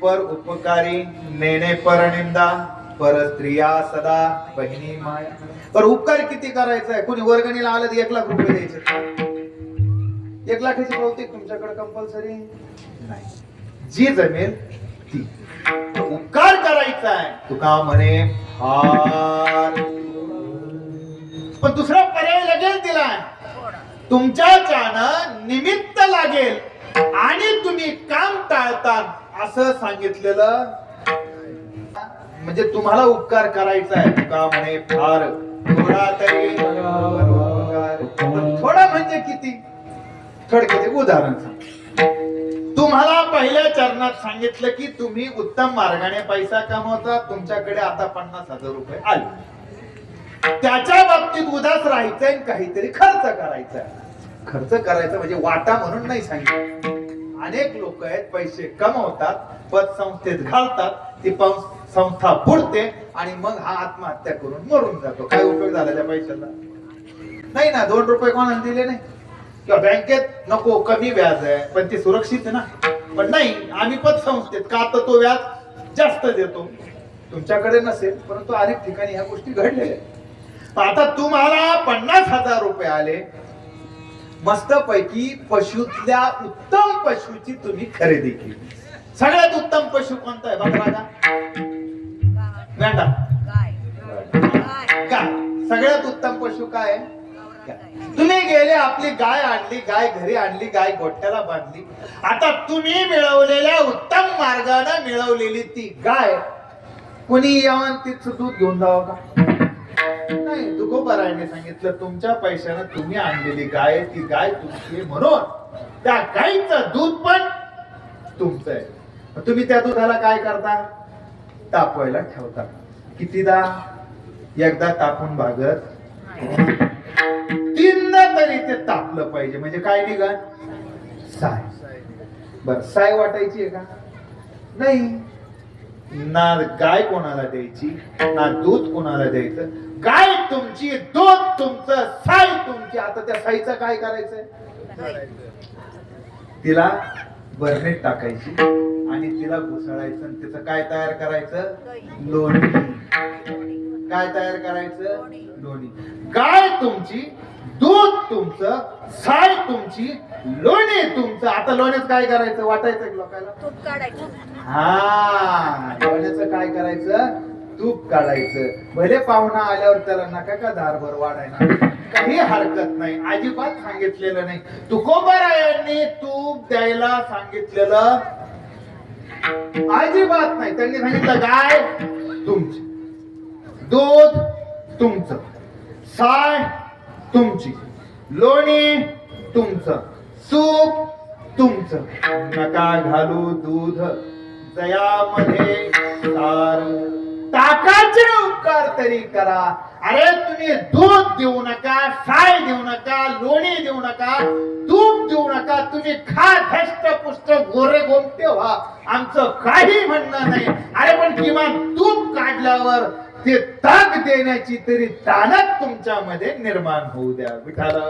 पर उपकारी नेणे पर निंदा पर स्त्रिया सदा बहिणी माया. पर उपकार किती करायचा आहे? कोणी वर्गणीला आलं तर 1,00,000 रुपये द्यायचे. 1,00,000ची बहुतेक तुमच्याकडे कंपल्सरी नाही. जी जमेल ती उपकार करायचा आहे. तुका म्हणे फार, पण दुसरा पर्याय लगेच दिलाय. तुमच्याच्यानं निमित्त लागेल आणि तुम्ही काम टाळतात असं सांगितलेलं. म्हणजे तुम्हाला उपकार करायचा आहे. तुका म्हणे फार, थोडा तरी उपकार. थोडा म्हणजे किती? थोडक्यात एक उदाहरण सांग. तुम्हाला पहिल्या चरणात सांगितलं की तुम्ही उत्तम मार्गाने पैसा कमवता, तुमच्याकडे आता 50,000 रुपये आले. त्याच्या बाबतीत उदास राहायचंय, काहीतरी खर्च करायचा. खर्च करायचा म्हणजे वाटा म्हणून नाही सांगितलं. अनेक लोक आहेत पैसे कमवतात, पतसंस्थेत घालतात, ती संस्था बुडते आणि मग हा आत्महत्या करून मरून जातो. काय उपयोग झाला त्या पैशाला? नाही ना. 2 रुपये कोणाला दिले नाही किंवा बँकेत नको कमी व्याज आहे पण ते सुरक्षित आहे ना. पण नाही, आम्ही पतसंस्थेत का तर तो व्याज जास्त देतो. तुमच्याकडे नसेल परंतु अनेक ठिकाणी ह्या गोष्टी घडलेल्या आहेत. आता तुम्हाला 50,000 रुपये आले, मस्त पैकी पशुतल्या उत्तम पशुची तुम्ही खरेदी केली. सगळ्यात उत्तम पशु कोणता आहे? बकरा का? मेंढा? गाय. सगळ्यात उत्तम पशु काय आहे? तुम्ही गेले, आपली गाय आणली, गाय घरी आणली, गाय गोठ्याला बांधली. आता तुम्ही मिळवलेल्या उत्तम मार्गाने मिळवलेली ती गाय कोणी येऊन तिचं दूध घेऊन जावं का? नाही. तुकोबारायाने सांगितलं तुमच्या पैशाने तुम्ही आणलेली गाय, ती गाय तुमची म्हणून त्या गायीचं दूध पण तुमचं आहे. तुम्ही त्या दुधाला काय करता? तापवायला ठेवता. कितीदा? एकदा तापून भागत 3दा तरी ते तापलं पाहिजे. म्हणजे काय निघाल? साय. बर, साय वाटायची आहे का? नाही ना. गाय कोणाला द्यायची ना, दूध कोणाला द्यायचं. गाय तुमची, दूध तुमचं, साय तुमची. आता त्या साईचं काय करायचंय? तिला बरणीत टाकायची आणि तिला घुसळायचं आणि तिचं काय तयार करायचं? लोणी. काय तयार करायचं? लोणी. गाय तुमची, दूध तुमचं, साय तुमची, लोणी तुमचं. आता लोण्याचं काय करायचं? वाटायचं लोकांना? तूप काढायचं. हा, लोण्याचं काय करायचं? तूप काढायचं. भले पाहुणा आल्यावर त्याला नका का धारभर वाढायला, काही हरकत नाही. अजिबात सांगितलेलं नाही. तुकोबारायांनी तूप द्यायला सांगितलेलं अजिबात नाही. त्यांनी सांगितलं गाय तुमची, दूध तुमचं, साय तुमची, लोणी तुमचं, तूप तुमचं. नका घालू दूध जयामध्ये सार, ताकाचे उपकार तरी करा. अरे तुम्ही दूध देऊ नका, साय देऊ नका, लोणी देऊ नका, तूप देऊ नका. तुम्ही खा धष्ट पुष्ट गोरे गोमटे व्हा, आमचं काही म्हणणं नाही. अरे पण किमान तूप काढल्यावर ते ताक देण्याची तरी ताकद तुमच्यामध्ये निर्माण होऊ द्या. विठाला